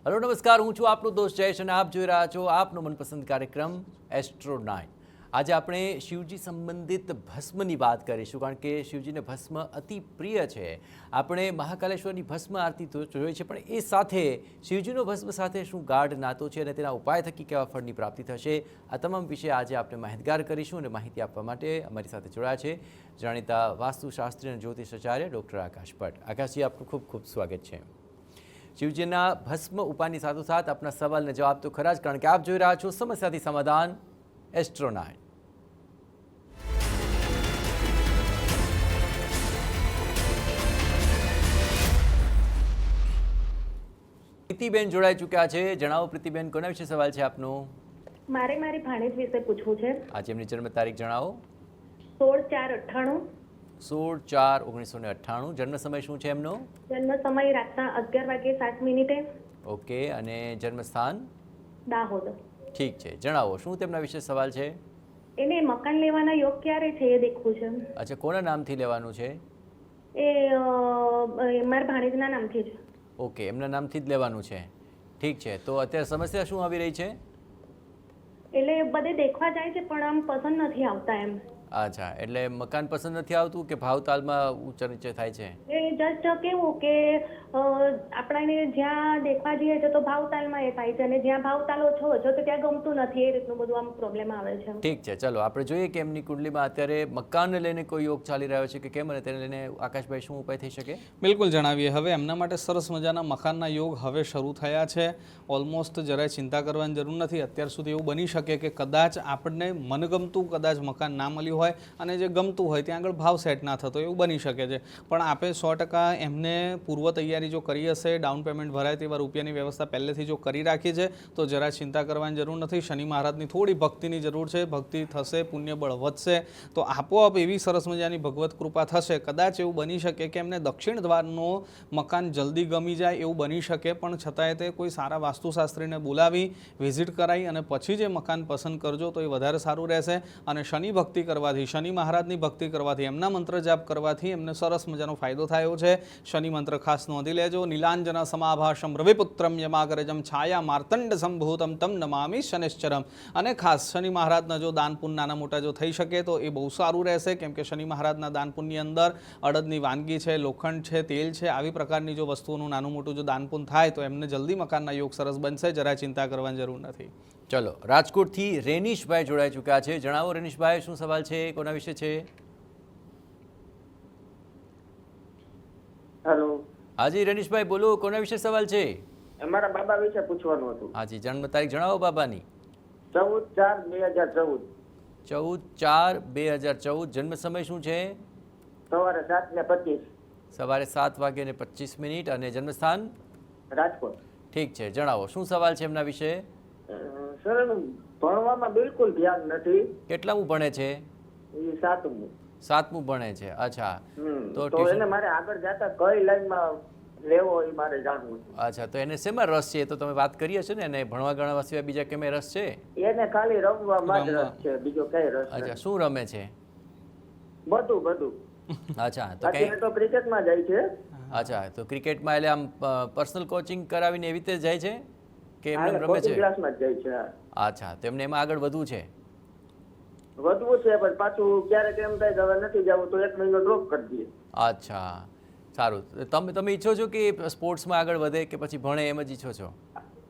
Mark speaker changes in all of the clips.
Speaker 1: Hello नमस्कार, હું છું આપનો દોસ્ત જયેશ અને આપ જોઈ રહ્યા છો આપનો મનપસંદ કાર્યક્રમ એસ્ટ્રો 9। આજે આપણે શિવજી સંબંધિત ભસ્મની વાત કરીશું, કારણ કે શિવજીને ભસ્મ અતિ પ્રિય છે। આપણે મહાકાલેશ્વરની ભસ્મ આરતી તો જોઈ છે, પણ એ સાથે શિવજીનો ભસ્મ સાથે શું ગાઢ નાતો છે અને તેના ઉપાય થકી કેવા ફળની પ્રાપ્તિ થશે, આ તમામ વિશે આજે આપણે માહિતગાર કરીશું। અને માહિતી આપવા માટે અમારી સાથે જોડાયા છે જાણીતા વાસ્તુશાસ્ત્રી અને જ્યોતિષાચાર્ય ડૉક્ટર આકાશ ભટ્ટ। આકાશજી, આપનું ખૂબ ખૂબ સ્વાગત છે। શિવજીના ભસ્મ ઉપાયની સાથોસાથ આપના સવાલને જવાબ તો ખરા જ, કારણ કે આપ જોઈ રહ્યા છો સમસ્યાથી સમાધાન એસ્ટ્રો 9। પ્રીતિબેન જોડાઈ ચૂક્યા છે। જણાવો પ્રીતિબેન, કોના વિશે સવાલ છે આપનો?
Speaker 2: મારે મારી ભાણેજ વિશે પૂછવું છે।
Speaker 1: આજે એમની જન્મ તારીખ જણાવો।
Speaker 2: 16/4/98।
Speaker 1: 16/4/1998। જન્મ સમય શું છે એમનો?
Speaker 2: જન્મ સમય રાતના 11:07।
Speaker 1: ઓકે, અને જન્મ સ્થાન?
Speaker 2: દાહોદ।
Speaker 1: ઠીક છે, જણાવો શું તેમના વિશે સવાલ છે?
Speaker 2: એને મકાન લેવાના યોગ ક્યારે છે એ દેખવું છે।
Speaker 1: અચ્છા, કોના નામથી લેવાનું છે?
Speaker 2: એ મારા ભાણેજના નામથી જ।
Speaker 1: ઓકે, એમના નામથી જ લેવાનું છે। ઠીક છે, તો અત્યારે સમસ્યા શું આવી રહી છે?
Speaker 2: એટલે બધે દેખવા જાય છે પણ આમ પસંદ નથી આવતા એમ।
Speaker 1: અચ્છા, એટલે મકાન પસંદ નથી આવતું કે ભાવતાલમાં ઊંચા નીચે થાય છે?
Speaker 2: એ જસ્ટ કેવું કે આપણાને જ્યાં દેખવા જઈએ છે તો ભાવતાલમાં એ થાય છે, અને જ્યાં ભાવતાલ ઓછો છે તો ત્યાં ગમતું નથી, એ રીતનું બધું આમ પ્રોબ્લેમ આવે છે।
Speaker 1: ઠીક છે, ચલો આપણે જોઈએ કે એમની કુંડલીમાં અત્યારે મકાનને લઈને કોઈ યોગ ચાલી રહ્યો છે કે કેમ, અને તેને લઈને આકાશભાઈ શું ઉપાય થઈ શકે?
Speaker 3: બિલકુલ જણાવીએ। હવે એમના માટે સરસ મજાના મકાનના યોગ હવે શરૂ થયા છે। ઓલમોસ્ટ જરાય ચિંતા કરવાની જરૂર નથી। અત્યાર સુધી એવું બની શકે કે કદાચ આપણને મનગમતું કદાચ મકાન ના મળ્યું હોય અને જે ગમતું હોય ત્યાં આગળ ભાવ સેટ ના થતો, એવું બની શકે છે। પણ આપે 100% એમને પૂર્વ તૈયારી જો કરી હશે, ડાઉન પેમેન્ટ ભરાય તેવા રૂપિયાની વ્યવસ્થા પહેલેથી જો કરી રાખી છે તો જરા ચિંતા કરવાની જરૂર નથી। શનિ મહારાજની થોડી ભક્તિની જરૂર છે, ભક્તિ થશે, પુણ્યબળ વધશે તો આપોઆપ એવી સરસ મજાની ભગવત કૃપા થશે। કદાચ એવું બની શકે કે એમને દક્ષિણ દ્વારનું મકાન જલ્દી ગમી જાય એવું બની શકે, પણ છતાંય તે કોઈ સારા વાસ્તુશાસ્ત્રીને બોલાવી વિઝિટ કરાવી અને પછી જે મકાન પસંદ કરજો તો એ વધારે સારું રહેશે। અને શનિ ભક્તિ કરવાથી, શનિ મહારાજની ભક્તિ કરવાથી, એમના મંત્ર જાપ કરવાથી એમને સરસ મજાનો ફાયદો થયો છે। શનિ મંત્ર ખાસ નોંધી લેજો। નીલાંજન સમાભાષમ રવિપુત્રમ યમાગરજમ છાયા માર્તંડ સંભૂતમ તમ નમામિ શનિશ્ચરમ। અને ખાસ શનિ મહારાજના જો દાન પુણ્ય નાના મોટા જો થઈ શકે તો એ બહુ સારું રહેશે, કેમ કે શનિ મહારાજના દાન પુણ્યની અંદર અડદની વાનગી છે, લોખંડ છે, તેલ છે, આવી પ્રકારની જો વસ્તુઓનું નાનું મોટું જો દાન પુણ્ય થાય તો એમને જલ્દી મકાનના યોગ સરસ બનશે। જરા ચિંતા કરવાની જરૂર નથી।
Speaker 1: ચલો, રાજકોટથી રેનીશભાઈ જોડાઈ ચૂક્યા છે। જણાવો રેનીશભાઈ, શું સવાલ છે, કોના વિશે છે?
Speaker 4: હેલો,
Speaker 1: હાજી રેનીશભાઈ બોલો, કોના વિશે સવાલ છે?
Speaker 4: અમારા બાબા વિશે પૂછવાનું હતું।
Speaker 1: હાજી, જન્મ તારીખ જણાવો બાબાની।
Speaker 4: 14/4/2014।
Speaker 1: 14/4/2014। જન્મ સમય શું છે?
Speaker 4: સવારે 7:25।
Speaker 1: સવારે 7:25। અને જન્મ સ્થાન?
Speaker 4: રાજકોટ।
Speaker 1: ઠીક છે, જણાવો શું સવાલ છે એમના વિશે?
Speaker 4: સર, ભણવામાં બિલકુલ ધ્યાન નથી।
Speaker 1: કેટલામું ભણે છે?
Speaker 4: એ 7મું।
Speaker 1: 7મું ભણે છે। અચ્છા,
Speaker 4: તો એને મારે આગળ જતા કઈ લાઈનમાં લેવો એ મારે જાણવું છે।
Speaker 1: અચ્છા, તો એને શેમાં રસ છે? તો તમે વાત કરી હશે ને, એને ભણવા ગણવા સિવાય બીજા કેમે રસ છે?
Speaker 4: એને ખાલી રમવામાં જ રસ છે, બીજો કઈ રસ નથી।
Speaker 1: અચ્છા, શું રમે છે?
Speaker 4: બધું।
Speaker 1: અચ્છા, તો
Speaker 4: અત્યારે તો ક્રિકેટમાં જાય છે।
Speaker 1: અચ્છા, તો ક્રિકેટમાં એટલે આમ પર્સનલ કોચિંગ કરાવીને એવી રીતે જાય છે કે એમને રમે
Speaker 4: કોચિંગ
Speaker 1: છે?
Speaker 4: ક્લાસમાં જ જાય છે।
Speaker 1: અચ્છા, તો એમને એમાં આગળ વધવું છે?
Speaker 4: વધવું છે, પણ પાછું ક્યારેક એમ થાય કે હવે નથી જવું તો 1 મહિનો ડ્રોપ કરી દઈએ।
Speaker 1: અચ્છા, સારું। તમે ઈચ્છો છો કે સ્પોર્ટ્સમાં આગળ વધે કે પછી ભણે એમ જ ઈચ્છો છો?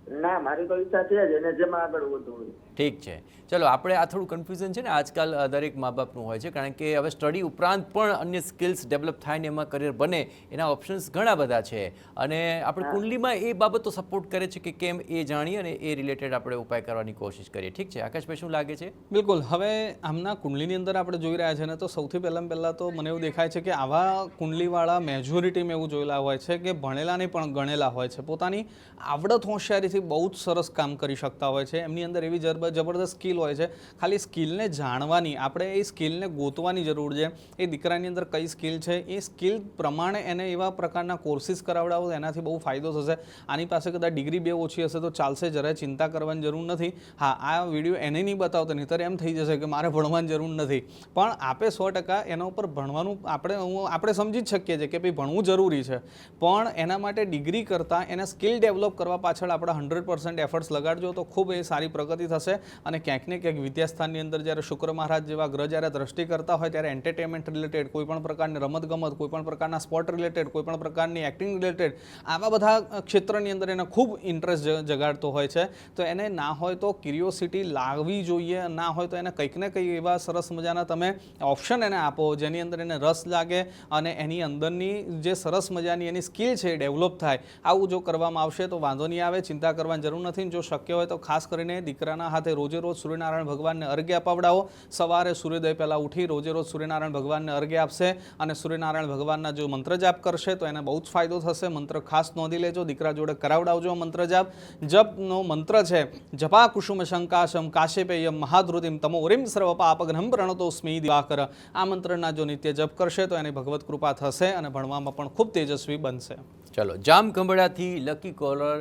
Speaker 4: ના, મારી તો ઈચ્છા છે જ એને જેમાં આગળ વધવું હોય।
Speaker 1: ઠીક છે, ચલો આપણે આ થોડું કન્ફ્યુઝન છે ને આજકાલ દરેક મા બાપનું હોય છે, કારણ કે હવે સ્ટડી ઉપરાંત પણ અન્ય સ્કિલ્સ ડેવલપ થાય ને એમાં કરિયર બને એના ઓપ્શન્સ ઘણા બધા છે, અને આપણે કુંડલીમાં એ બાબતો સપોર્ટ કરે છે કે કેમ એ જાણીએ અને એ રિલેટેડ આપણે ઉપાય કરવાની કોશિશ કરીએ। ઠીક છે આકાશભાઈ, શું લાગે છે?
Speaker 3: બિલકુલ। હવે આમના કુંડલીની અંદર આપણે જોઈ રહ્યા છે ને, તો સૌથી પહેલાં તો મને એવું દેખાય છે કે આવા કુંડલીવાળા મેજોરિટીમાં એવું જોયેલા હોય છે કે ભણેલા નહીં પણ ગણેલા હોય છે, પોતાની આવડત હોશિયારીથી એનાથી બહુ જ સરસ કામ કરી શકતા હોય છે. એમની અંદર એવી જબરદસ્ત સ્કિલ હોય છે. ખાલી સ્કિલને જાણવાની, આપણે એ સ્કિલને ગોતવાની જરૂર છે. એ દીકરાની અંદર કઈ સ્કિલ છે એ સ્કિલ પ્રમાણે એને એવા પ્રકારના કોર્સિસ કરાવડાવો, એનાથી બહુ ફાયદો થશે. આની પાસે કદાચ ડિગ્રી 2 ઓછી હશે તો ચાલશે, જરાય ચિંતા કરવાની જરૂર નથી. હા, આ વિડીયો એને નહીં બતાવતો, નહીંતર એમ થઈ જશે કે મારે ભણવાની જરૂર નથી. પણ આપે 100% એના ઉપર ભણવાનું આપણે સમજી જ શકીએ છીએ કે ભાઈ ભણવું જરૂરી છે, પણ એના માટે ડિગ્રી કરતાં એને સ્કિલ ડેવલપ કરવા પાછળ આપણે 100% એફર્ટ્સ લગાડજો તો ખૂબ એ સારી પ્રગતિ થશે. અને ક્યાંક ને ક્યાંક વિદ્યાસ્થાનની અંદર જ્યારે શુક્ર મહારાજ જેવા ગ્રહ જ્યારે દ્રષ્ટિ કરતા હોય ત્યારે એન્ટરટેનમેન્ટ રિલેટેડ, કોઈપણ પ્રકારની રમતગમત, કોઈપણ પ્રકારના સ્પોર્ટ રિલેટેડ, કોઈપણ પ્રકારની એક્ટિંગ રિલેટેડ, આવા બધા ક્ષેત્રની અંદર એને ખૂબ ઇન્ટરેસ્ટ જગાડતો હોય છે. તો એને ના હોય તો ક્યુરિયોસિટી લાવવી જોઈએ, ના હોય તો એને કંઈક ને કંઈક એવા સરસ મજાના તમે ઓપ્શન એને આપો જેની અંદર એને રસ લાગે અને એની અંદરની જે સરસ મજાની એની સ્કિલ છે એ ડેવલપ થાય. આવું જો કરવામાં આવશે તો વાંધો નહીં આવે, ચિંતા કરવાની જરૂર નથી. જો શક્ય હોય તો ખાસ કરીને દીકરાના હાથે રોજે રોજ સૂર્યનારાયણ ભગવાનને અર્ઘ્ય અપાવડાવો. સવારે સૂર્યોદય પહેલાં ઉઠી રોજે રોજ સૂર્યનારાયણ ભગવાનને અર્ઘ્ય આપશે અને સૂર્યનારાયણ ભગવાનના જો મંત્ર જાપ કરશે તો એને બહુ જ ફાયદો થશે. મંત્ર ખાસ નોંધી લેજો, દીકરા જોડે કરાવડાવજો મંત્ર જાપ. જપનો મંત્ર છે જપા કુસુમ શંકાશમ કાશ્યપેયમ મહાધૃતિમ તમોરિમ સર્વ પાપઘ્નમ પ્રણતોસ્મિ દિવાકર. આ મંત્રના જો નિત્ય જપ કરશે તો એની ભગવત કૃપા થશે અને ભણવામાં પણ ખૂબ તેજસ્વી બનશે.
Speaker 1: ચલો, જામ ખંભળાથી લકી કોલર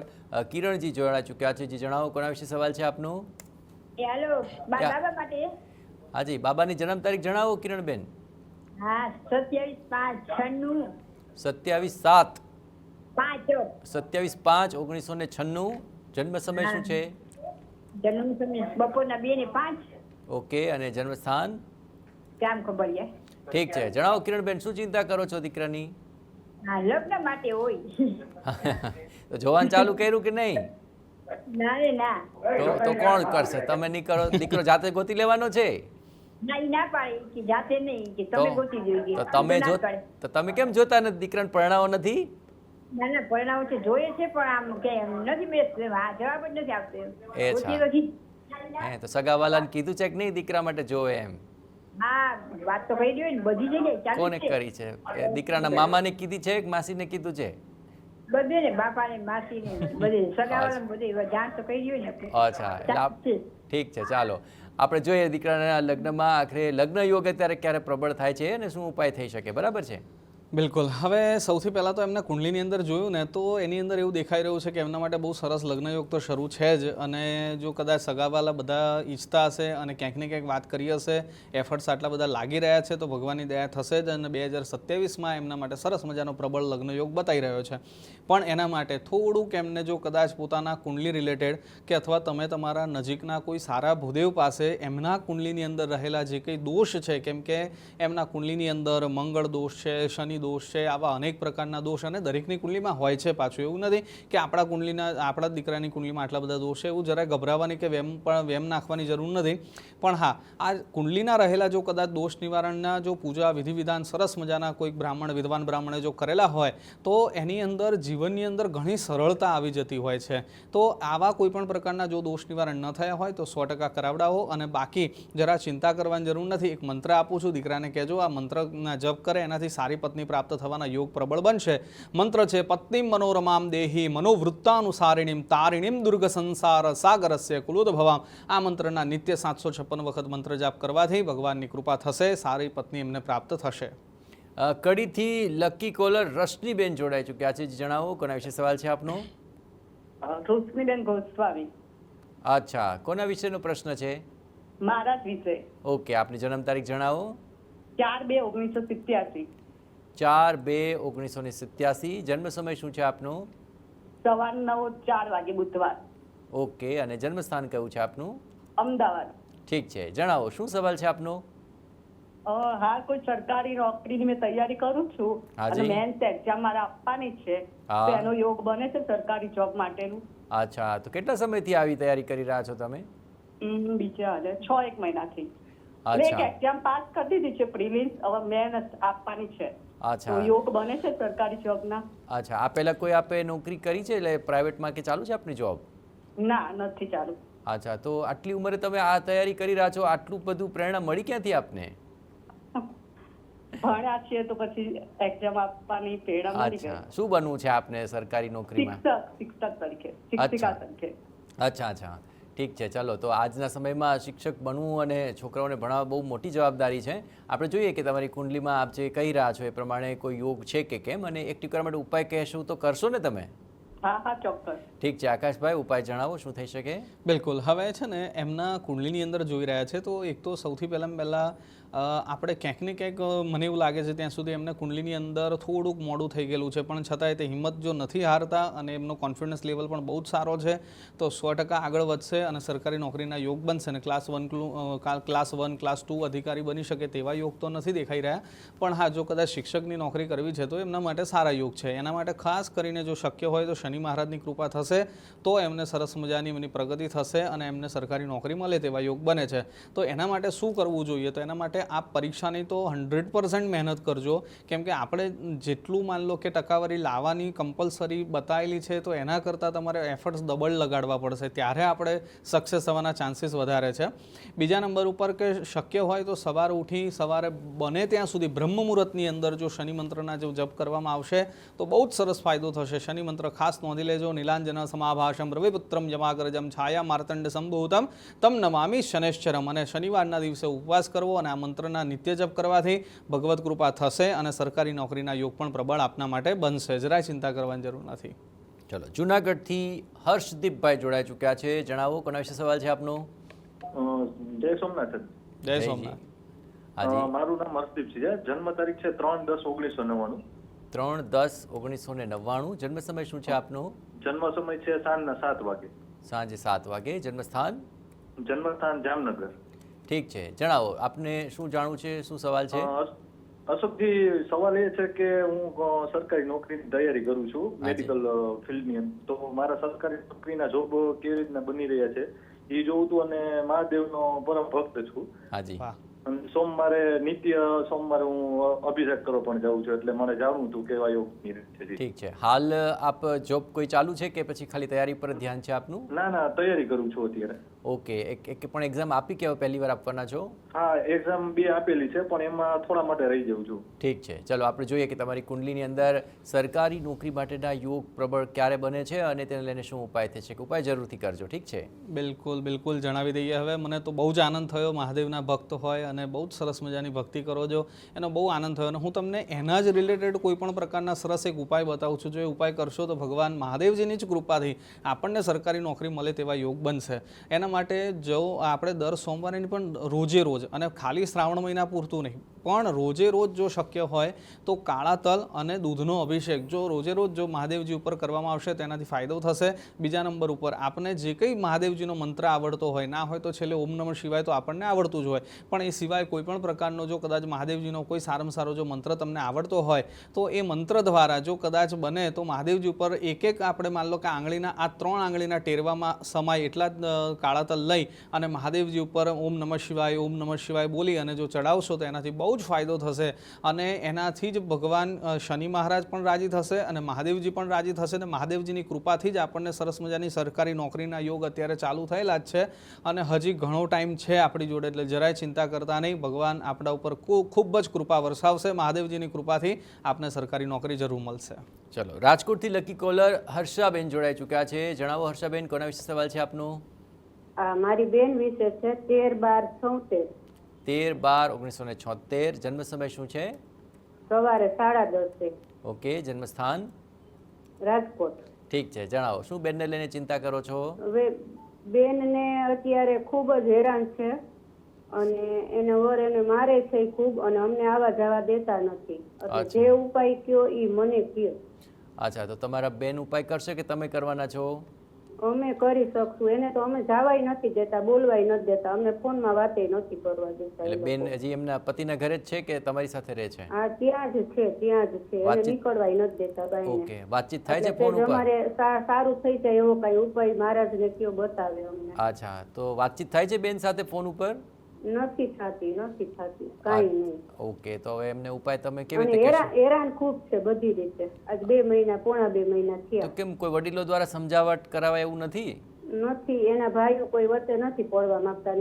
Speaker 1: કિરણજી જોડાઈ ચૂક્યા છે. જી જણાવો, કોના વિશે સવાલ છે આપનો?
Speaker 5: હેલો, બાબા માટે.
Speaker 1: હાજી, બાબાની જન્મ તારીખ જણાવો કિરણબેન.
Speaker 5: હા, 27/5/96.
Speaker 1: 27/7
Speaker 5: 5
Speaker 1: 27/5/1996. જન્મ સમય શું છે?
Speaker 5: જન્મ સમય બપોરના 2 ને 5.
Speaker 1: ઓકે, અને જન્મ સ્થાન?
Speaker 5: કેમ ખબર છે?
Speaker 1: ઠીક છે, જણાવો કિરણબેન, શું ચિંતા કરો છો દીકરાની?
Speaker 5: હા, લગ્ન માટે હોય.
Speaker 1: તો જોવાનું ચાલુ કર્યું કે નહીં?
Speaker 5: ના રે ના.
Speaker 1: તો કોણ કરશે? તમે નહીં કરો? દીકરો જાતે ગોતી લેવાનો છે?
Speaker 5: ના, ઈ ના પાડી કે જાતે નહીં, કે તમે ગોતી જોઈએ.
Speaker 1: તો તમે જો, તો તમે કેમ જોતા નથી? દીકરાને પરણાવો નથી?
Speaker 5: ના ના, પરિણામ છે, જોઈએ છે, પણ આમ કે નથી બેસતો. હા, જવાબ જ નથી આપતો.
Speaker 1: એ
Speaker 5: ગોતી
Speaker 1: છે.
Speaker 5: નથી.
Speaker 1: હે, તો સગાવાલાને કીધું છે કે નહીં દીકરા માટે જોવે એમ?
Speaker 5: હા, વાત તો કરી જોઈએ ને, બધી જગ્યાએ ચાલુ
Speaker 1: કોને
Speaker 5: છે.
Speaker 1: કરી છે? એ દીકરાના મામાને કીધી છે કે માસીને કીધું છે?
Speaker 5: બધે ને, બાપાને, માસીને, બધે સગાવાળાને બધે જાણ તો કરી જોઈએ ને આપણે.
Speaker 1: અચ્છા, એટલે
Speaker 5: ચાલુ છે.
Speaker 1: ઠીક છે, ચાલો આપણે જોઈએ દીકરાના લગ્નમાં આખરે લગ્ન યોગ અત્યારે ક્યારે પ્રબળ થાય છે અને શું ઉપાય થઈ શકે. બરાબર છે?
Speaker 3: બિલકુલ. હવે સૌથી પહેલાં તો એમના કુંડલીની અંદર જોયું ને તો એની અંદર એવું દેખાઈ રહ્યું છે કે એમના માટે બહુ સરસ લગ્નયોગ તો શરૂ છે જ. અને જો કદાચ સગાવાલા બધા ઈચ્છતા હશે અને ક્યાંક ને ક્યાંક વાત કરી હશે, એફર્ટ્સ આટલા બધા લાગી રહ્યા છે, તો ભગવાનની દયા થશે જ. અને 2027માં એમના માટે સરસ મજાનો પ્રબળ લગ્નયોગ બતાવી રહ્યો છે. પણ એના માટે થોડુંક એમને જો કદાચ પોતાના કુંડલી રિલેટેડ કે અથવા તમે તમારા નજીકના કોઈ સારા ભૂદેવ પાસે એમના કુંડલીની અંદર રહેલા જે કંઈ દોષ છે, કેમ કે એમના કુંડલીની અંદર મંગળ દોષ છે, શનિ દોષ છે, આવા અનેક પ્રકારના દોષ અને દરેકની કુંડલીમાં હોય છે. પાછું એવું નથી કે આપણા દીકરાની કુંડલીમાં આટલા બધા દોષ છે, એવું જરાય ગભરાવાની કે વેમ નાખવાની જરૂર નથી. પણ હા, આ કુંડલીના રહેલા જો કદાચ દોષ નિવારણના જો પૂજા વિધિ વિધાન સરસ મજાના કોઈક વિદ્વાન બ્રાહ્મણે જો કરેલા હોય તો એની અંદર જીવનની અંદર ઘણી સરળતા આવી જતી હોય છે. તો આવા કોઈ પણ પ્રકારના જો દોષ નિવારણ ન થયા હોય તો 100% કરાવડાવો. અને બાકી જરા ચિંતા કરવાની જરૂર નથી. એક મંત્ર આપું છું, દીકરાને કહેજો આ મંત્રના જપ કરે, એનાથી સારી પત્ની પ્રાપ્ત થવાના યોગ પ્રબળ બનશે. મંત્ર છે પત્નીમ મનોરમામ દેહી મનોવૃત્તાનુસારિણીમ તારિણીમ દુર્ગ સંસાર સાગરસ્ય કુલોદભવામ. આ મંત્રના નિત્ય 756 વખત મંત્ર જાપ કરવાથી ભગવાનની કૃપા થશે, સારી પત્ની એમને પ્રાપ્ત થશે.
Speaker 1: કડીથી લકી કોલર રશ્મિબેન જોડાઈ ચૂક્યા છે. જણાવો, કોના વિશે સવાલ છે આપનો?
Speaker 6: રોશનીબેન ગોસ્વામી.
Speaker 1: અચ્છા, કોના વિશેનો પ્રશ્ન છે?
Speaker 6: મારા જ વિશે.
Speaker 1: ઓકે, આપની જન્મ તારીખ જણાવો.
Speaker 6: 4/2/1987.
Speaker 1: 4/2/1987. જન્મ સમય શું છે આપનો?
Speaker 6: સવાર 9:04 વાગે બુધવાર.
Speaker 1: ઓકે, અને જન્મ સ્થાન કયું છે આપનું?
Speaker 6: અમદાવાદ.
Speaker 1: ઠીક છે, જણાવો શું સવાલ છે આપનો?
Speaker 6: હા, કોઈ સરકારી નોકરીની મેં તૈયારી કરું છું અને મેન્સ એક્ઝામ મારે આપવાની છે, તો એનો યોગ બને છે સરકારી જોબ માટેનું.
Speaker 1: અચ્છા, તો કેટલા સમયથી આવી તૈયારી કરી રહ્યા છો તમે?
Speaker 6: બીજા 6-1 મહિનાથી. એક એક્ઝામ પાસ કરી દીધી છે પ્રિલિમ્સ, હવે મેન્સ આપવાની છે.
Speaker 1: અચ્છા,
Speaker 6: યોગ બને છે સરકારી જોબના.
Speaker 1: અચ્છા, આ પહેલા કોઈ આપે નોકરી કરી છે એટલે પ્રાઇવેટમાં કે ચાલુ છે આપની જોબ?
Speaker 6: ના, નથી ચાલુ.
Speaker 1: અચ્છા, તો આટલી ઉંમરે તમે આ તૈયારી કરી રહ્યા છો, આટલું બધું પ્રેરણા મળી ક્યાંથી આપને?
Speaker 6: ભણ્યા છીએ તો પછી એક્ઝામ આપવાની પ્રેરણા મળી ગઈ.
Speaker 1: અચ્છા, શું બનવું છે આપને સરકારી નોકરીમાં?
Speaker 6: શિક્ષક તરીકે, શિક્ષિકા તરીકે.
Speaker 1: અચ્છા, ઠીક છે. ચલો, તો આજના સમયમાં શિક્ષક બનવું અને છોકરાઓને ભણાવવા બહુ મોટી જવાબદારી છે. આપણે જોઈએ કે તમારી કુંડલીમાં આપ જે કહી રહ્યા છો એ પ્રમાણે કોઈ યોગ છે કે કેમ, અને એક્ટિવ કરવા માટે ઉપાય કહેશું તો કરશો ને તમે?
Speaker 6: હા, ચોક્કસ.
Speaker 1: ઠીક છે આકાશભાઈ, ઉપાય જણાવો શું થઈ શકે?
Speaker 3: બિલકુલ. હવે છે ને એમના કુંડલીની અંદર જોઈ રહ્યા છે તો એક તો સૌથી પહેલાં આપણે ક્યાંક ને ક્યાંક મને એવું લાગે છે ત્યાં સુધી એમને કુંડલીની અંદર થોડુંક મોડું થઈ ગયેલું છે, પણ છતાંય તે હિંમત જો નથી હારતા અને એમનો કોન્ફિડન્સ લેવલ પણ બહુ જ સારો છે તો 100% આગળ વધશે અને સરકારી નોકરીના યોગ બનશે. અને ક્લાસ 1 ક્લાસ 2 અધિકારી બની શકે તેવા યોગ તો નથી દેખાઈ રહ્યા, પણ હા, જો કદાચ શિક્ષકની નોકરી કરવી છે તો એમના માટે સારા યોગ છે. એના માટે ખાસ કરીને જો શક્ય હોય તો શનિ મહારાજની કૃપા થશે તો એમને સરસ મજાની એમની પ્રગતિ થશે અને એમને સરકારી નોકરી મળે તેવા યોગ બને છે. તો એના માટે શું કરવું જોઈએ? તો એના માટે આપ પરીક્ષાની તો 100% મહેનત કરજો, કેમ કે આપણે જેટલું માન લો કે ટકાવારી લાવવાની કમ્પલસરી બતાવેલી છે તો એના કરતાં તમારે એફર્ટ્સ ડબલ લગાડવા પડશે, ત્યારે આપણે સક્સેસ થવાના ચાન્સીસ વધારે છે. બીજા નંબર ઉપર કે શક્ય હોય તો સવારે ઉઠી સવારે બને ત્યાં સુધી બ્રહ્મ મુહૂર્તની અંદર જો શનિ મંત્રના જો જપ કરવામાં આવશે તો બહુ જ સરસ ફાયદો થશે. શનિ મંત્ર ખાસ નોંધી લેજો. નીલાંજન સમાભાષમ રવિપુત્રમ જમાગરજમ છાયા માર્તંડ સંભૂતમ તમ નમામિ શનૈશ્ચરમ. અને શનિવારના દિવસે ઉપવાસ કરવો અને આ મંત્રના નિત્ય જપ કરવાથી ભગવત કૃપા થશે અને સરકારી નોકરીના યોગ પણ પ્રબળ આપના માટે બનશે. જરાય ચિંતા કરવાની જરૂર નથી.
Speaker 1: ચલો, જુનાગઢથી હર્ષદીપભાઈ જોડાઈ ચૂક્યા છે. જણાવો કોના વિશે સવાલ છે આપનો?
Speaker 7: જય સોમનાથ.
Speaker 3: જય સોમનાથ.
Speaker 7: મારું નામ હર્ષદીપ છે. જન્મ તારીખ છે 3/10/1999.
Speaker 1: 3/10/1999. જન્મ સમય શું છે આપનો?
Speaker 7: જન્મ સમય છે સાંજના 7 વાગે.
Speaker 1: સાંજે 7 વાગે. જન્મ સ્થાન?
Speaker 7: જન્મસ્થાન જામનગર.
Speaker 1: ઠીક છે, જણાવો આપને શું જાણવું છે, શું સવાલ છે?
Speaker 7: અશોકજી, સવાલ એ છે કે હું સરકારી નોકરીની તૈયારી કરું છું મેડિકલ ફિલ્ડની અંદર. તો મારા સરકારી નોકરીના જોબ કેવી રીતના બની રહ્યા છે એ જોઉં છું અને મહાદેવનો પરમ ભક્ત છું.
Speaker 1: હાજી.
Speaker 7: અને નિત્ય સોમવારે હું અભિષેક કરવા પણ જાઉં છું, એટલે મને જાણવું હતું કેવા યોગ છે.
Speaker 1: ઠીક છે. હાલ આપ જોબ કોઈ ચાલુ છે કે પછી ખાલી તૈયારી પર ધ્યાન છે આપનું?
Speaker 7: ના, તૈયારી કરું છું અત્યારે.
Speaker 1: ઓકે. એક પણ એક્ઝામ આપી કે પહેલી વાર આપવાના છો?
Speaker 7: હા, એક્ઝામ 2 આપેલી છે પણ એમાં થોડા માટે રહી જાઉં છું.
Speaker 1: ઠીક છે. ચલો, આપણે જોઈએ કે તમારી કુંડલીની અંદર સરકારી નોકરી માટેના યોગ પ્રબળ ક્યારે બને છે અને તેને લઈને શું ઉપાય થશે કે ઉપાય જરૂરથી કરજો. ઠીક છે?
Speaker 3: બિલકુલ જણાવી દઈએ. હવે મને તો બહુ જ આનંદ થયો. મહાદેવના ભક્ત હોય અને બહુ જ સરસ મજાની ભક્તિ કરો છો એનો બહુ આનંદ થયો અને હું તમને એના જ રિલેટેડ કોઈ પણ પ્રકારના સરસ એક ઉપાય બતાવું છું. જો એ ઉપાય કરશો તો ભગવાન મહાદેવજીની જ કૃપાથી આપણને સરકારી નોકરી મળે તેવા યોગ બનશે. એના માટે જો આપણે દર સોમવારે પણ રોજે રોજ, અને ખાલી શ્રાવણ મહિના પૂરતું નહીં પણ રોજે રોજ જો શક્ય હોય તો કાળા તલ અને દૂધનો અભિષેક જો રોજે રોજ જો મહાદેવજી ઉપર કરવામાં આવશે તેનાથી ફાયદો થશે. બીજા નંબર ઉપર આપને જે કંઈ મહાદેવજીનો મંત્ર આવડતો હોય, ના હોય તો છેલ્લે ઓમ નમઃ શિવાય તો આપણને આવડતું જ હોય, પણ એ સિવાય કોઈ પણ પ્રકારનો જો કદાચ મહાદેવજીનો કોઈ સારામાં સારો જો મંત્ર તમને આવડતો હોય તો એ મંત્ર દ્વારા જો કદાચ બને તો મહાદેવજી ઉપર એક આપણે માન લો કે આંગળીના આ 3 આંગળીના ટેરવામાં સમાય એટલા જ કાળા તલ લઈ અને મહાદેવજી ઉપર ઓમ નમઃ શિવાય બોલી અને જો ચડાવશો તો એનાથી બહુ જ ફાયદો થશે અને એનાથી જ ભગવાન શનિ મહારાજ પણ રાજી થશે અને મહાદેવજી પણ રાજી થશે અને મહાદેવજીની કૃપાથી જ આપણને સરસ મજાની સરકારી નોકરીના યોગ અત્યારે ચાલુ થયેલા જ છે અને હજી ઘણો ટાઈમ છે આપણી જોડે, એટલે જરાય ચિંતા કરતા નહીં. ભગવાન આપણા ઉપર ખૂબ જ કૃપા વરસાવશે. મહાદેવજીની કૃપાથી આપને સરકારી નોકરી જરૂર મળશે.
Speaker 1: ચલો, રાજકોટથી લકી કોલર હર્ષાબેન જોડાઈ ચૂક્યા છે. જણાવો હર્ષાબેન, કોના વિશે સવાલ છે આપનો?
Speaker 8: મારી બેન વિશે છે. 13/12/76.
Speaker 1: 13/12/1976. જન્મ સમય શું છે?
Speaker 8: સવારે 10:30.
Speaker 1: ઓકે. જન્મ સ્થાન?
Speaker 8: રાજકોટ.
Speaker 1: ઠીક છે, જણાવો શું બેનને લઈને ચિંતા કરો છો?
Speaker 8: હવે બેનને અત્યારે ખૂબ જ હેરાન છે અને એને વર એને મારે છે ખૂબ અને અમને આવા જવા દેતા નથી. એટલે જે ઉપાય કયો એ મને કયો.
Speaker 1: અચ્છા, તો તમારા બેન ઉપાય કરશે કે તમે કરવાના છો?
Speaker 8: અમે કરી શકશું. એને તો અમે જવાય નથી દેતા, બોલવાય નથી દેતા, અમને ફોનમાં વાતે નથી કરવા દેતા.
Speaker 1: એટલે બેન હજી એમના પતિના ઘરે જ છે કે તમારી સાથે રહે છે?
Speaker 8: હા, ત્યાં જ છે. એને નીકળવાય નથી દેતા બાઈને.
Speaker 1: ઓકે. વાતચીત થાય છે ફોન ઉપર?
Speaker 8: અમારે સારું થઈ જાય એવો કઈ ઉપાય મહારાજને કયો બતાવે અમને.
Speaker 1: અચ્છા, તો વાતચીત થાય છે બેન સાથે ફોન ઉપર?
Speaker 8: નથી થતી કાઈ નહીં.
Speaker 1: ઓકે, તો હવે એમને ઉપાય તમે કેવી રીતે
Speaker 8: કહેશો? હેરાન ખૂબ છે બધી રીતે. આજ 2 મહિના પોણા 2 મહિના થયા.
Speaker 1: તો કેમ કોઈ વડીલો દ્વારા સમજાવટ કરાવાય એવું નથી?
Speaker 8: એના ભાઈઓ કોઈ વચ્ચે નથી પડવા માંગતા.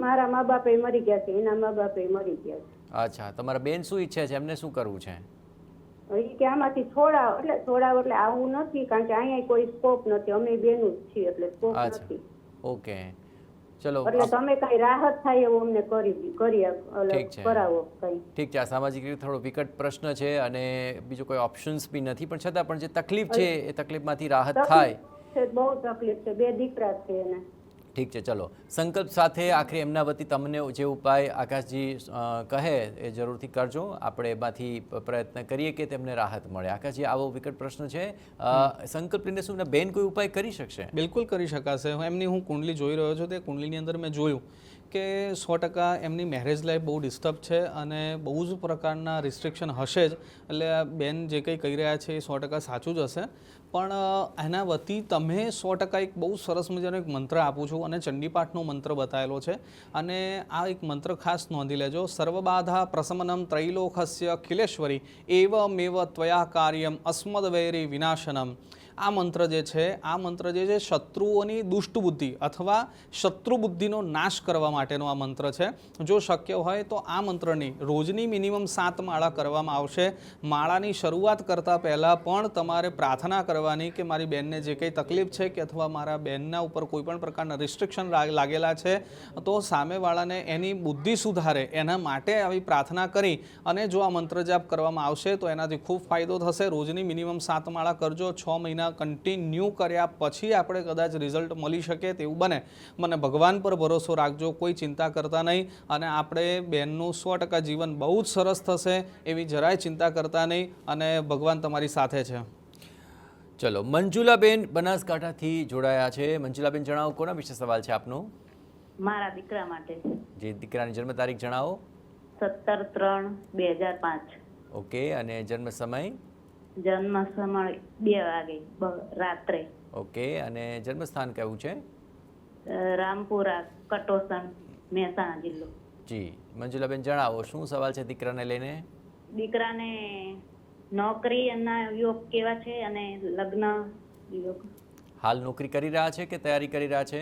Speaker 8: મારા મા બાપે મરી ગયા છે, એના મા બાપે મરી ગયા છે.
Speaker 1: અચ્છા, તમારા બેન શું ઈચ્છે છે, એમને શું કરવું છે?
Speaker 8: એ કે આમાંથી છોડાવ એટલે આવું નથી, કારણ કે અહીંયા કોઈ સ્કોપ નથી, અમે બેનું જ છીએ એટલે સ્કોપ
Speaker 1: અચ્છા,
Speaker 8: નથી.
Speaker 1: ઓકે, ચલો.
Speaker 8: એટલે તમે કઈ રાહત થાય એવું અમને
Speaker 1: ઠીક છે.
Speaker 8: કરાવો કઈ.
Speaker 1: ઠીક છે, આ સામાજિક રીતે થોડો વિકટ પ્રશ્ન છે અને બીજો કોઈ ઓપ્શન્સ બી નથી, પણ છતાં પણ જે તકલીફ છે એ તકલીફમાંથી રાહત થાય.
Speaker 8: બહુ તકલીફ છે, 2 દીકરા છે એને.
Speaker 1: ઠીક છે, ચલો સંકલ્પ સાથે આખરે એમના વતી તમને જે ઉપાય આકાશજી કહે એ જરૂરથી કરજો. આપણે એમાંથી પ્રયત્ન કરીએ કે તેમને રાહત મળે. આકાશજી, આવો વિકટ પ્રશ્ન છે, સંકલ્પ લઈને શું બેન કોઈ ઉપાય કરી શકશે?
Speaker 3: બિલકુલ કરી શકાશે. એમની હું કુંડલી જોઈ રહ્યો છું, તે કુંડલીની અંદર મેં જોયું કે 100% એમની મેરેજ લાઈફ બહુ ડિસ્ટર્બ છે અને બહુ જ પ્રકારના રિસ્ટ્રિક્શન હશે જ. એટલે આ બેન જે કંઈ કહી રહ્યા છે એ 100% સાચું જ હશે. પણ એના વતી તમે 100% એક બહુ સરસ મજાનો એક મંત્ર આપું છું અને ચંડીપાઠનો મંત્ર બતાવેલો છે અને આ એક મંત્ર ખાસ નોંધી લેજો. સર્વબાધા પ્રશમનમ ત્રૈલોકસ્ય અખિલેશ્વરી એવમેવ ત્વયા કાર્યમ અસ્મદવૈરી વિનાશનમ. આ મંત્ર જે છે, આ મંત્ર જે છે શત્રુઓની દુષ્ટ બુદ્ધિ અથવા શત્રુ બુદ્ધિનો નાશ કરવા માટેનો આ મંત્ર છે. જો શક્ય હોય તો આ મંત્રની રોજની મિનિમમ 7 માળા કરવામાં આવશે. માળાની શરૂઆત કરતાં પહેલાં પણ તમારે પ્રાર્થના કરવાની કે મારી બેનને જે કંઈ તકલીફ છે કે અથવા મારા બેનના ઉપર કોઈ પણ પ્રકારના રિસ્ટ્રિક્શન લાગેલા છે તો સામેવાળાને એની બુદ્ધિ સુધારે એના માટે આવી પ્રાર્થના કરી અને જો આ મંત્ર જાપ કરવામાં આવશે તો એનાથી ખૂબ ફાયદો થશે. રોજની મિનિમમ 7 માળા કરજો. 6 મહિના કન્ટિન્યુ કર્યા પછી આપણે કદાચ રિઝલ્ટ મળી શકે તેવું બને. મને ભગવાન પર ભરોસો રાખજો, કોઈ ચિંતા કરતા નહીં અને આપણે બેનનું 100% જીવન બહુ જ સરસ થશે એવી જરાય ચિંતા કરતા નહીં અને ભગવાન તમારી સાથે છે.
Speaker 1: ચલો, મંજુલાબેન બનાસકાંઠાથી જોડાયા છે. મંજુલાબેન, જણાવો કોના વિશે સવાલ છે આપનો?
Speaker 9: મારા દીકરા માટે.
Speaker 1: જે દીકરાની જન્મ તારીખ જણાવો.
Speaker 9: 17/3/2005.
Speaker 1: ઓકે, અને જન્મ સમય?
Speaker 9: જન્મ સમય 2 વાગે રાત્રે.
Speaker 1: ઓકે, અને જન્મ સ્થાન કયું છે?
Speaker 9: રામપુરા, કટોસણ, મહેસાણા જિલ્લો.
Speaker 1: જી મંજુલાબેન, જણાવો શું સવાલ છે દીકરાને લઈને?
Speaker 9: દીકરાને નોકરી એના યોગ કેવા છે અને લગ્ન યોગ?
Speaker 1: હાલ નોકરી કરી રહ્યા છે કે તૈયારી કરી રહ્યા છે?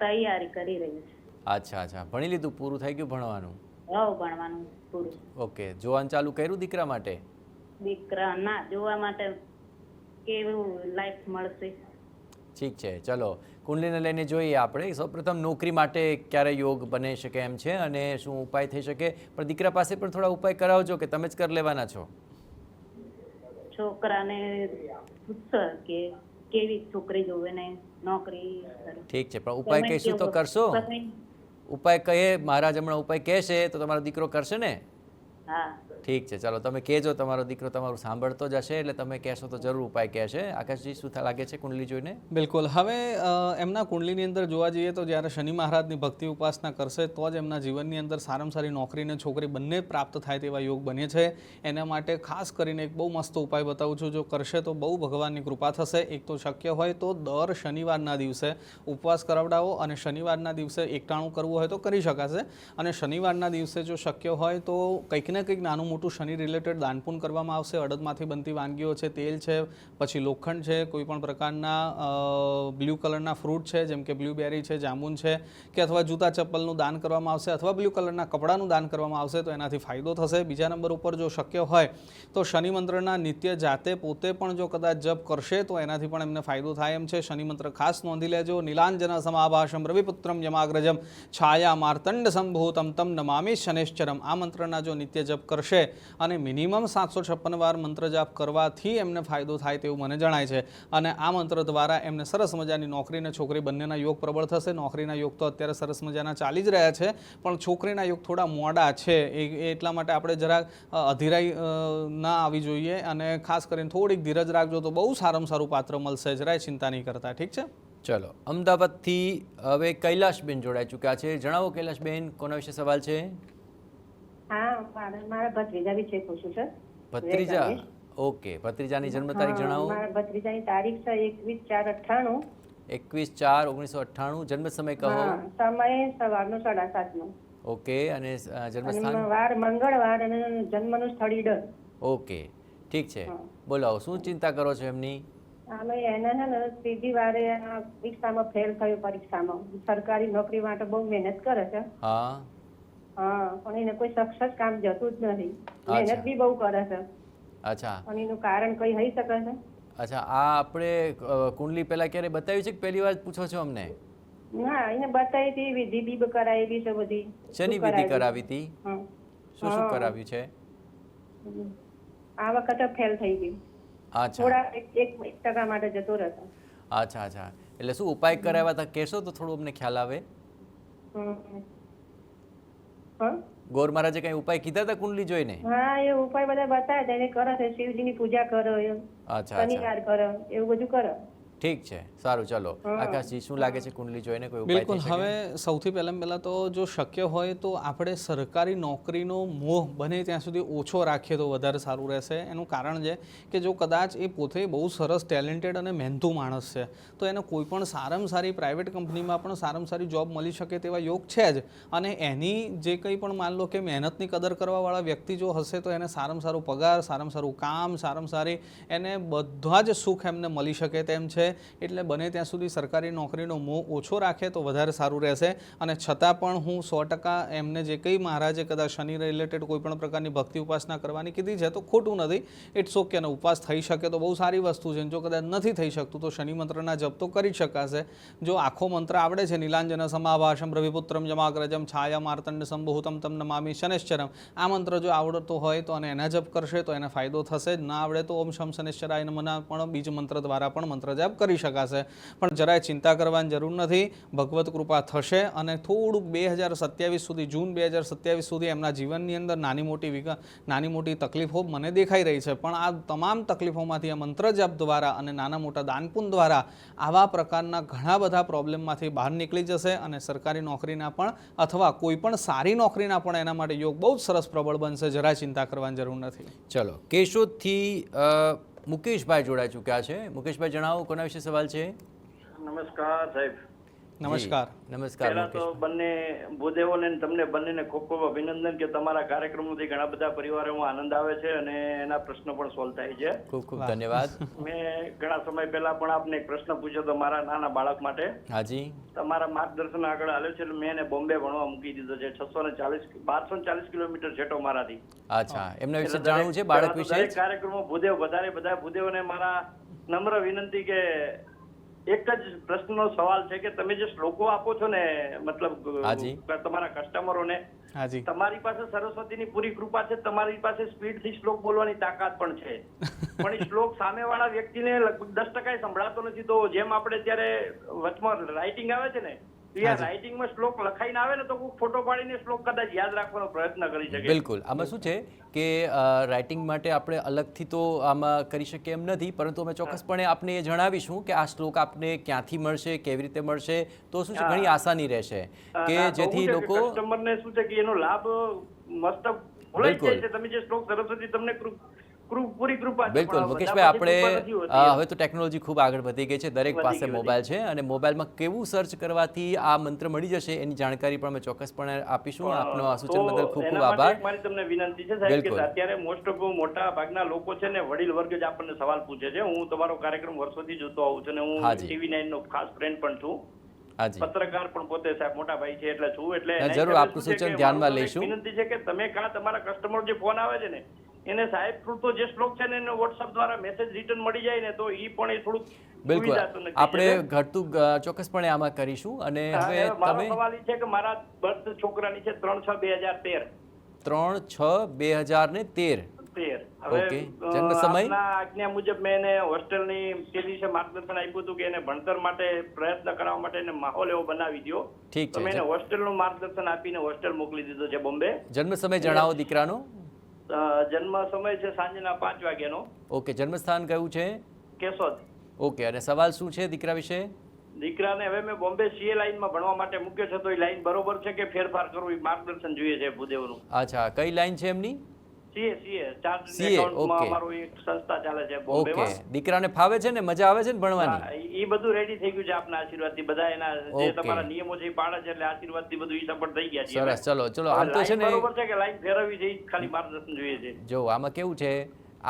Speaker 9: તૈયારી કરી રહી છે.
Speaker 1: અચ્છા, ભણી લીધું, પૂરું થઈ ગયું ભણવાનું?
Speaker 9: ભણવાનું પૂરું.
Speaker 1: ઓકે, જોવાનું ચાલુ કર્યું દીકરા માટે?
Speaker 9: દીકરા ના જોવા માટે કેવું લાઈફ મળશે.
Speaker 1: ઠીક છે, ચલો કુંડલીને લઈને જોઈએ આપણે. સૌપ્રથમ નોકરી માટે ક્યારે યોગ બની શકે એમ છે અને શું ઉપાય થઈ શકે, પણ દીકરા પાસે પણ થોડા ઉપાય કરાવજો કે તમે જ કરી લેવાના છો?
Speaker 9: છોકરાને પૂછશે કે કેવી છોકરી જોવે ને નોકરી.
Speaker 1: ઠીક છે, પણ ઉપાય કહીશું તો કરશો? ઉપાય કહે મહારાજ હમણાં ઉપાય કહેશે તો તમારો દીકરો કરશે ને?
Speaker 9: હા.
Speaker 1: ઠીક છે, ચાલો તમે કહેજો, તમારો દીકરો તમારું સાંભળતો જ હશે એટલે તમે કહેશો તો જરૂર ઉપાય કહેશે. આકાશજી, શું લાગે છે કુંડલી જોઈને?
Speaker 3: બિલકુલ. હવે એમના કુંડલીની અંદર જોવા જઈએ તો જ્યારે શનિ મહારાજની ભક્તિ ઉપાસના કરશે તો જ એમના જીવનની અંદર સારામાં સારી નોકરી અને છોકરી બંને પ્રાપ્ત થાય તેવા યોગ બને છે. એના માટે ખાસ કરીને એક બહુ મસ્ત ઉપાય બતાવું છું. જો કરશે તો બહુ ભગવાનની કૃપા થશે. એક તો શક્ય હોય તો દર શનિવારના દિવસે ઉપવાસ કરાવડાવો અને શનિવારના દિવસે એકટાણું કરવું હોય તો કરી શકાશે. અને શનિવારના દિવસે જો શક્ય હોય તો કંઈક ને કંઈક નાનું મોટું શનિ રિલેટેડ દાનપુન કરવામાં આવશે. અડદમાંથી બનતી વાનગીઓ છે, તેલ છે, પછી લોખંડ છે, કોઈ પણ પ્રકારના બ્લુ કલરના ફ્રૂટ છે જેમ કે બ્લુબેરી છે, જામુન છે કે અથવા જૂતા ચપ્પલનું દાન કરવામાં આવશે અથવા બ્લુ કલરના કપડાનું દાન કરવામાં આવશે તો એનાથી ફાયદો થશે. બીજા નંબર ઉપર જો શક્ય હોય તો શનિ મંત્રના નિત્ય જાતે પોતે પણ જો કદાચ જપ કરશે તો એનાથી પણ એમને ફાયદો થાય એમ છે. શનિ મંત્ર ખાસ નોંધી લેજો. નીલાંજન સમાભાષમ રવિપુત્રમ યમાગ્રજમ છાયા માર્તંડ સંભૂતમ તમ નમામિ શનેશ્ચરમ. આ મંત્રના જો નિત્ય જપ કરશે અને મિનિમમ 756 વાર મંત્ર જાપ કરવાથી એમને ફાયદો થાય તેવું મને જણાય છે. અને આ મંત્ર દ્વારા એમને સરસ મજાની નોકરી અને છોકરી બંનેના યોગ પ્રબળ થશે. નોકરીના યોગ તો અત્યારે સરસ મજાના ચાલી જ રહ્યા છે પણ છોકરીના યોગ થોડા મોડા છે. એટલા માટે આપણે જરાક અધીરાઈ ના આવી જોઈએ અને ખાસ કરીને થોડીક ધીરજ રાખજો તો બહુ સારામાં સારું પાત્ર મળશે. જરાય ચિંતા નહીં કરતા. ઠીક છે,
Speaker 1: ચલો. અમદાવાદથી હવે કૈલાશબેન જોડાઈ ચૂક્યા છે. જણાવો કૈલાશબેન, કોના વિશે સવાલ છે?
Speaker 8: હા, મારા ભત્રીજા વિશે પૂછું છે.
Speaker 1: ભત્રીજા? ઓકે, ભત્રીજાની જન્મ તારીખ જણાવો.
Speaker 8: મારા ભત્રીજાની તારીખ છે 21/4/98.
Speaker 1: 21/4/1998. જન્મ સમય કહો.
Speaker 8: સમય સવારનો 7:30.
Speaker 1: ઓકે, અને જન્મ સ્થાન?
Speaker 8: વાર મંગળવાર અને જન્મનું સ્થળ ઈડર.
Speaker 1: ઓકે, ઠીક છે, બોલાવો શું ચિંતા કરો છો એમની?
Speaker 8: અમે એને છે ને 3જી વારે પરીક્ષામાં ફેલ થયો. પરીક્ષામાં સરકારી નોકરી માટે બહુ મહેનત કરે છે.
Speaker 1: હા,
Speaker 8: હા, પણ એને કોઈ સખત કામ જતું જ નથી.
Speaker 1: અચ્છા.
Speaker 8: મહેનત બી બહુ કરે છે.
Speaker 1: અચ્છા
Speaker 8: પણ એનું કારણ કઈ હોઈ શકે છે?
Speaker 1: અચ્છા, આ આપણે કુંડલી પહેલા ક્યારે બતાવી છે કે પહેલી વાર પૂછો છો અમને?
Speaker 8: ના, એને બતાવી હતી, વિધિ બી કરાવી છે બધી.
Speaker 1: શેની વિધિ કરાવી હતી?
Speaker 8: હા.
Speaker 1: શું શું કરાવ્યું છે?
Speaker 8: આ વખતે ફેલ થઈ ગઈ.
Speaker 1: અચ્છા
Speaker 8: થોડા 1% માટે જતો રહેતો.
Speaker 1: અચ્છા અચ્છા, એટલે શું ઉપાય કરાવ્યા હતા કહેશો તો થોડું અમને ખ્યાલ આવે. ગોર મહારાજે કઈ ઉપાય કીધા હતા કુંડલી જોઈને?
Speaker 8: હા, એ ઉપાય બધા બતાવ્યા હતા. એને કરે છે, શિવજીની પૂજા કરો,
Speaker 1: અચ્છા
Speaker 8: શનિવાર કરો, એવું બધું કરો.
Speaker 1: ઠીક છે, સારું. ચલો આકાશજી, શું લાગે છે કુંડલી જોઈને કોઈ ઉપાય
Speaker 3: બિલકુલ. હવે સૌથી પહેલાં તો જો શક્ય હોય તો આપણે સરકારી નોકરીનો મોહ બને ત્યાં સુધી ઓછો રાખીએ તો વધારે સારું રહેશે. એનું કારણ છે કે જો કદાચ એ પોતે બહુ સરસ ટેલેન્ટેડ અને મહેનતુ માણસ છે તો એને કોઈ પણ સારામાં સારી પ્રાઇવેટ કંપનીમાં પણ સારામાં સારી જોબ મળી શકે તેવા યોગ છે જ. અને એની જે કંઈ પણ માન લો કે મહેનતની કદર કરવાવાળા વ્યક્તિ જો હશે તો એને સારામાં સારું પગાર, સારામાં સારું કામ, સારામાં સારી એને બધા જ સુખ એમને મળી શકે તેમ છે. એટલે બને ત્યાં સુધી સરકારી નોકરીનો મોહ ઓછો રાખે તો વધારે સારું રહેશે. અને છતાં પણ હું 100% એમને જે કંઈ મહારાજે કદાચ શનિ રિલેટેડ કોઈ પણ પ્રકારની ભક્તિ ઉપાસના કરવાની કીધી છે તો ખોટું નથી. It's okay. ને ઉપવાસ થઈ શકે તો બહુ સારી વસ્તુ છે. જો કદાચ નથી થઈ શકતું તો શનિ મંત્રના જપ તો કરી શકાશે. જો આખો મંત્ર આવડે છે, નીલાંજન સમાભાષમ રવિપુત્રમ જમાગ્રજમ છાયા માર્તંડ સંભૂતમ તમ નમામિ શનૈશ્ચરમ, આ મંત્ર જો આવડતો હોય તો અને એના જપ કરશે તો એને ફાયદો થશે જ. ના આવડે તો ઓમ શમ શનૈશ્ચરાય નમઃ પણ બીજ મંત્ર દ્વારા પણ મંત્ર જપ કરી શકાશે. પણ જરાય ચિંતા કરવાની જરૂર નથી. ભગવત કૃપા થશે અને થોડુંક 2027 સુધી, જૂન 2027 સુધી એમના જીવનની અંદર નાની મોટી તકલીફો મને દેખાઈ રહી છે. પણ આ તમામ તકલીફોમાંથી આ મંત્ર જપ દ્વારા અને નાના મોટા દાનપુન દ્વારા આવા પ્રકારના ઘણા બધા પ્રોબ્લેમમાંથી બહાર નીકળી જશે અને સરકારી નોકરીના પણ અથવા કોઈ પણ સારી નોકરીના પણ એના માટે યોગ બહુ જ સરસ પ્રબળ બનશે. જરાય ચિંતા કરવાની જરૂર નથી.
Speaker 1: ચલો, કેશોદથી મુકેશભાઈ જોડાઈ ચૂક્યા છે. મુકેશભાઈ, જણાવો કોના વિશે સવાલ છે?
Speaker 10: નમસ્કાર સાહેબ.
Speaker 3: નમસ્કાર.
Speaker 1: નમસ્કાર.
Speaker 10: પહેલા તો બંને ભૂદેવોને તમને બંનેને ખૂબ ખૂબ અભિનંદન કે તમારા કાર્યક્રમોથી ઘણા બધા પરિવારોમાં આનંદ આવે છે અને એના પ્રશ્નો પણ સોલ્વ થાય છે.
Speaker 1: ખૂબ ખૂબ ધન્યવાદ.
Speaker 10: મેં ઘણા સમય પહેલા પણ આપને એક પ્રશ્ન પૂછ્યો હતો મારા નાના બાળક માટે.
Speaker 1: હાજી.
Speaker 10: તમારા માર્ગદર્શન આગળ આવ્યો છે એટલે મેં એને બોમ્બે ભણવા મૂકી દીધો છે. 1240 કિલોમીટર છેટો મારાથી.
Speaker 1: અચ્છા, એમના વિશે જાણવું છે, બાળક વિશે?
Speaker 10: કાર્યક્રમો ભૂદેવ બધા ભૂદેવોને મારા નમ્ર વિનંતી કે એક જ પ્રશ્નનો સવાલ છે કે તમે જે શ્લોકો આપો છો ને, મતલબ તમારા કસ્ટમરોને, તમારી પાસે સરસ્વતીની પૂરી કૃપા છે, તમારી પાસે સ્પીડથી શ્લોક બોલવાની તાકાત પણ છે, પણ એ શ્લોક સામેવાળા વ્યક્તિને લગભગ 10% સંભળાતો નથી. તો જેમ આપણે ત્યારે વચમાં રાઇટિંગ આવે છે ને, રાઇટિંગમાં શ્લોક લખાઈને આવે ને તો ફોટો પાડીને શ્લોક કદાચ યાદ રાખવાનો પ્રયત્ન કરી શકે.
Speaker 1: બિલકુલ. આમાં શું છે કે રાઇટિંગ માટે આપણે અલગથી તો આમાં કરી શકીએ એમ નથી, પરંતુ અમે ચોક્કસપણે આપને એ જણાવીશું કે આ શ્લોક આપને ક્યાંથી મળશે, કેવી રીતે મળશે, તો શું છે ઘણી આસાની રહેશે કે જેથી લોકો
Speaker 10: કસ્ટમરને શું છે કે એનો લાભ મસ્ત ભોળાઈ જાય છે. તમે જે શ્લોક સરસ્વતી તમને પૂરી કૃપા.
Speaker 1: બિલકુલ મુકેશભાઈ, આપણે હવે તો ટેકનોલોજી ખૂબ આગળ વધી ગઈ છે. દરેક પાસે મોબાઈલ છે અને મોબાઈલમાં કેવું સર્ચ કરવાથી આ મંત્ર મળી જશે એની જાણકારી પણ અમે ચોક્કસપણે આપીશું. આપનો આ સૂચન બદલ ખૂબ ખૂબ આભાર.
Speaker 10: મારી તમને વિનંતી છે સાહેબ કે અત્યારે મોસ્ટ ઓફ મોટા ભાગના લોકો છે ને વડીલ વર્ગ જ આપણને સવાલ પૂછે છે. હું તમારો કાર્યક્રમ વર્ષોથી જોતો આવું છું અને હું TV9 નો ખાસ ફ્રેન્ડ પણ છું. પત્રકાર પણ પોતે સાહેબ મોટા ભાઈ છે એટલે છું. એટલે
Speaker 1: જરૂર આપનું સૂચન ધ્યાનમાં લઈશું.
Speaker 10: વિનંતી છે કે તમે તમારા કસ્ટમર જે ફોન આવે છે ને એને સાહેબ પૂરતો જે શ્લોક છે ને એને WhatsApp દ્વારા મેસેજ રિટર્ન મળી જાય ને તો એ પણ એ થોડુંક
Speaker 1: બિલકુલ આપણે ઘટતું ચોક્કસપણે આમાં કરીશું. અને હવે
Speaker 10: મારો સવાલ એ છે કે મારા બર્થ છોકરાની છે 3/6/2013.
Speaker 1: 3/6/2013.
Speaker 10: હવે જન્મ સમય આજ્ઞા મુજબ મેં એને હોસ્ટેલની તે દિવસે માર્ગદર્શન આપ્યું હતું કે એને ભણતર માટે પ્રયત્ન કરવા માટે એને માહોલ એવો બનાવી દો.
Speaker 1: ઠીક છે.
Speaker 10: મેં એને હોસ્ટેલનું માર્ગદર્શન આપીને હોસ્ટેલ મોકલી દીધો છે બોમ્બે.
Speaker 1: જન્મ સમય જણાવો દીકરાનો.
Speaker 10: જન્મ સમય છે સાંજના 5 વાગ્યાનો.
Speaker 1: ઓકે. જન્મસ્થાન કયું છે?
Speaker 10: કેશોદ.
Speaker 1: ઓકે. અને સવાલ શું છે દીકરા વિશે?
Speaker 10: દીકરાને હવે મેં બોમ્બે CA લાઈનમાં ભણવા માટે મૂક્યો છે તો એ લાઈન બરોબર છે કે ફેરફાર કરવું એ માર્ગદર્શન જોઈએ છે ભૂદેવનું.
Speaker 1: અચ્છા, કઈ લાઈન છે એમની?
Speaker 10: CA ચાર્ટર્ડ એકાઉન્ટમાં અમારું એક સંસ્થા ચાલે છે બોમ્બેમાં.
Speaker 1: ઓકે. દીકરાને ફાવે છે ને, મજા આવે છે ને ભણવાની?
Speaker 10: એ બધું રેડી થઈ ગયું છે આપના આશીર્વાદથી. બધા એના જે તમારા નિયમો છે એ પાડે છે એટલે આશીર્વાદથી બધું ઈ સપોર્ટ થઈ ગયા છે.
Speaker 1: સરસ. ચલો આમ તો છે ને
Speaker 10: બરોબર છે કે લાઈન ફેરવવી છે ખાલી માર્ગદર્શન જોઈએ છે.
Speaker 1: જો આમાં કેવું છે,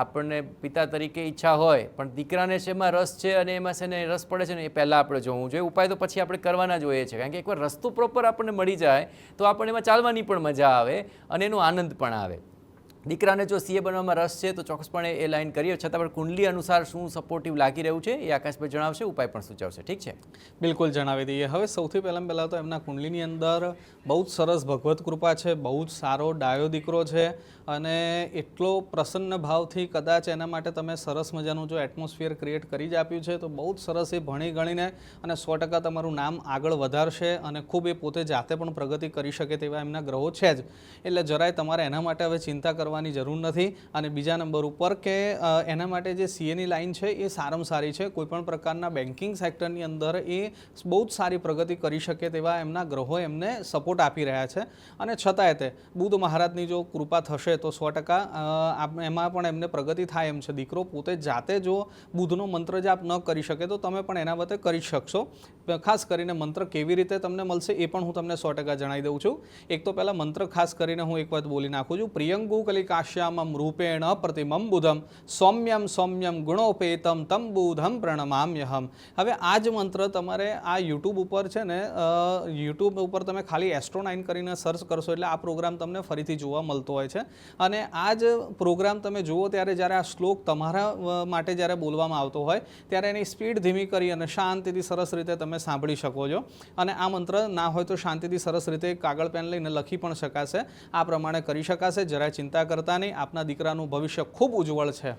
Speaker 1: આપણને પિતા તરીકે ઈચ્છા હોય પણ દીકરાને છે એમાં રસ છે અને એમાં છે ને રસ પડે છે ને એ પહેલાં આપણે જોવું જોઈએ. ઉપાય તો પછી આપણે કરવાના જ હોઈએ છીએ, કારણ કે એકવાર રસ્તો પ્રોપર આપણને મળી જાય તો આપણને એમાં ચાલવાની પણ મજા આવે અને એનો આનંદ પણ આવે. દીકરાને જો સીએ બનવામાં રસ છે તો ચોક્કસપણે એ લાઈન કરીએ, છતાં પણ કુંડલી અનુસાર શું સપોર્ટિવ લાગી રહ્યું છે એ આકાશભાઈ જણાવશે, ઉપાય પણ સૂચવશે. ઠીક છે,
Speaker 3: બિલકુલ જણાવી દઈએ. હવે સૌથી પહેલાં તો એમના કુંડલીની અંદર બહુ જ સરસ ભગવત કૃપા છે, બહુ જ સારો ડાયો દીકરો છે અને એટલો પ્રસન્ન ભાવથી કદાચ એના માટે તમે સરસ મજાનું જો એટમોસ્ફિયર ક્રિએટ કરી જ આપ્યું છે તો બહુ જ સરસ એ ભણી ગણીને અને 100% તમારું નામ આગળ વધારશે અને ખૂબ એ પોતે જાતે પણ પ્રગતિ કરી શકે તેવા એમના ગ્રહો છે જ. એટલે જરાય તમારે એના માટે હવે ચિંતા કરવાની જરૂર નથી. અને બીજા નંબર ઉપર કે એના માટે જે સીએની લાઈન છે એ સારામાં સારી છે. કોઈપણ પ્રકારના બેન્કિંગ સેક્ટરની અંદર એ બહુ જ સારી પ્રગતિ કરી શકે તેવા એમના ગ્રહો એમને સપોર્ટ આપી રહ્યા છે. અને છતાંય તે બુધ મહારાજની જો કૃપા થશે તો 100% એમાં પણ એમને પ્રગતિ થાય એમ છે. દીકરો પોતે જાતે જો બુધનો મંત્ર જાપ ન કરી શકે તો તમે પણ એના વતે કરી શકશો. ખાસ કરીને મંત્ર કેવી રીતે તમને મળશે એ પણ હું તમને 100% જણાવી દઉં છું. એક તો પહેલાં મંત્ર ખાસ કરીને હું એક વાત બોલી નાખું છું. પ્રિયંગુ કલિકાશ્યામમ રૂપેણ પ્રતિમમ બુધમ સૌમ્યમ સૌમ્યમ ગુણોપેતમ તમ બુધમ પ્રણમામ્યહમ. હવે આ જ મંત્ર તમારે આ યુટ્યુબ ઉપર છે ને, યુટ્યુબ ઉપર તમે ખાલી એસ્ટ્રો9 કરીને સર્ચ કરશો એટલે આ પ્રોગ્રામ તમને ફરીથી જોવા મળતો હોય છે. અને આ જ પ્રોગ્રામ તમે જુઓ ત્યારે જ્યારે આ શ્લોક તમારા માટે જ્યારે બોલવામાં આવતો હોય ત્યારે એની સ્પીડ ધીમી કરી અને શાંતિથી સરસ રીતે તમે સાંભળી શકો છો. અને આ મંત્ર ના હોય તો શાંતિથી સરસ રીતે કાગળ પેન લઈને લખી પણ શકાશે. આ પ્રમાણે કરી શકાશે. જરાય ચિંતા કરતા નહીં, આપના દીકરાનું ભવિષ્ય ખૂબ ઉજ્જવળ છે.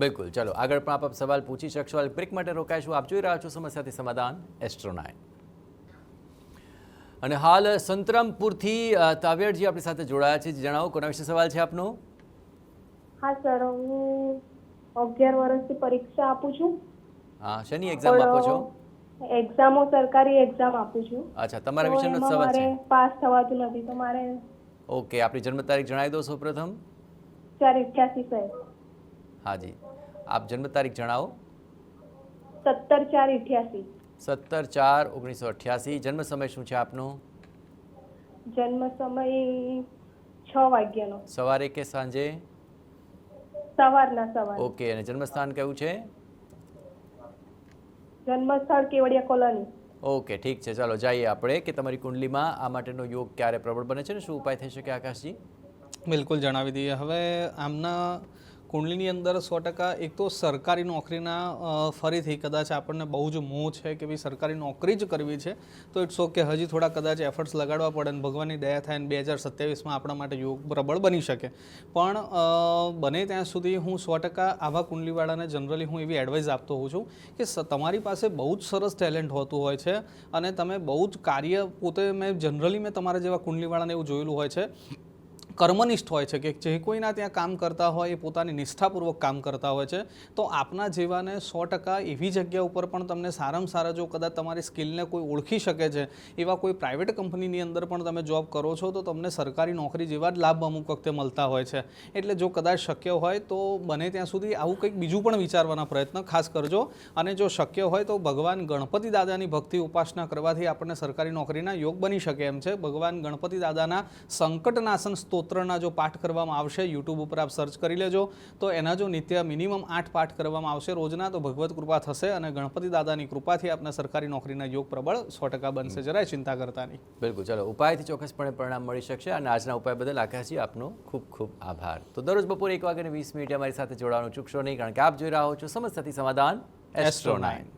Speaker 1: બિલકુલ. ચલો આગળ પણ આપ સવાલ પૂછી શકશો. બ્રેક માટે રોકાઈશું. આપ જોઈ રહ્યા છો સમસ્યાથી સમાધાન એસ્ટ્રો9. અને હાલ સંતરામપુરથી તાવ્યાડજી આપણી સાથે જોડાયા છે. જણાવો, કોના વિશે સવાલ છે આપનો?
Speaker 2: હા સર, હું 11 વર્ષથી પરીક્ષા આપું છું.
Speaker 1: હા, શેની એક્ઝામ આપો છો?
Speaker 2: એક્ઝામો સરકારી એક્ઝામ આપું છું.
Speaker 1: અચ્છા, તમારા વિષયનો સવાલ છે.
Speaker 2: પાસ થવાતું નથી તો મારે.
Speaker 1: ઓકે, આપની જન્મ તારીખ જણાવી દો સૌપ્રથમ.
Speaker 2: 488 સાહેબ.
Speaker 1: હાજી, આપ જન્મ તારીખ જણાવો.
Speaker 2: 17/4/88.
Speaker 1: 17/4/1988. જન્મ સમય શું છે આપનો?
Speaker 2: જન્મ સમય 6 વાગ્યાનો.
Speaker 1: સવારે કે સાંજે?
Speaker 2: સવારના.
Speaker 1: ઓકે, અને જન્મસ્થાન કયું છે?
Speaker 2: જન્મસ્થળ કેવડિયા કોલોની.
Speaker 1: ઓકે, ઠીક છે. ચાલો જઈએ આપણે કે તમારી કુંડલીમાં આ માટેનો યોગ ક્યારે પ્રબળ બને છે ને શું ઉપાય થઈ શકે આકાશજી?
Speaker 3: બિલકુલ જણાવી દઈએ. હવે આમના કુંડલીની અંદર 100% એક તો સરકારી નોકરીના ફરીથી કદાચ આપણને બહુ જ મોહ છે કે ભાઈ સરકારી નોકરી જ કરવી છે તો ઇટ્સ ઓકે, હજી થોડા કદાચ એફર્ટ્સ લગાડવા પડે અને ભગવાનની દયા થાય ને 2027માં આપણા માટે યોગ પ્રબળ બની શકે. પણ બને ત્યાં સુધી હું 100% આવા કુંડલીવાળાને જનરલી હું એવી એડવાઇસ આપતો હોઉં છું કે તમારી પાસે બહુ જ સરસ ટેલેન્ટ હોતું હોય છે અને તમે બહુ જ કાર્ય પોતે મેં તમારા જેવા કુંડલીવાળાને એવું જોયેલું હોય છે, કર્મનિષ્ઠ હોય છે કે જે કોઈના ત્યાં કામ કરતા હોય એ પોતાની નિષ્ઠાપૂર્વક કામ કરતા હોય છે. તો આપના જેવાને 100% એવી જગ્યા ઉપર પણ તમને સારામાં સારા જો કદાચ તમારી સ્કિલને કોઈ ઓળખી શકે છે એવા કોઈ પ્રાઇવેટ કંપનીની અંદર પણ તમે જોબ કરો છો તો તમને સરકારી નોકરી જેવા જ લાભ અમુક વખતે મળતા હોય છે. એટલે જો કદાચ શક્ય હોય તો બને ત્યાં સુધી આવું કંઈક બીજું પણ વિચારવાના પ્રયત્ન ખાસ કરજો. અને જો શક્ય હોય તો ભગવાન ગણપતિ દાદાની ભક્તિ ઉપાસના કરવાથી આપણને સરકારી નોકરીના યોગ બની શકે એમ છે. ભગવાન ગણપતિ દાદાના સંકટનાશન સ્તોત્રના જો પાઠ કરવામાં આવશે, યુટ્યુબ ઉપર આપ સર્ચ કરી લેજો તો એના જો નિત્ય મિનિમમ 8 પાઠ કરવામાં આવશે રોજના તો ભગવત કૃપા થશે અને ગણપતિ દાદાની કૃપાથી આપને સરકારી નોકરીના યોગ પ્રબળ 100% બનશે. જરાય ચિંતા કરતા નહીં.
Speaker 1: બિલકુલ. ચલો, ઉપાયથી ચોક્કસપણે પરિણામ મળી શકશે અને આજના ઉપાય બદલ આકાશજી આપનો ખૂબ ખૂબ આભાર. તો દરરોજ બપોરે 1:20 અમારી સાથે જોડાવાનું ચૂકશો નહીં, કારણ કે આપ જોઈ રહ્યા છો સમસ્યાથી સમાધાન એસ્ટ્રો9.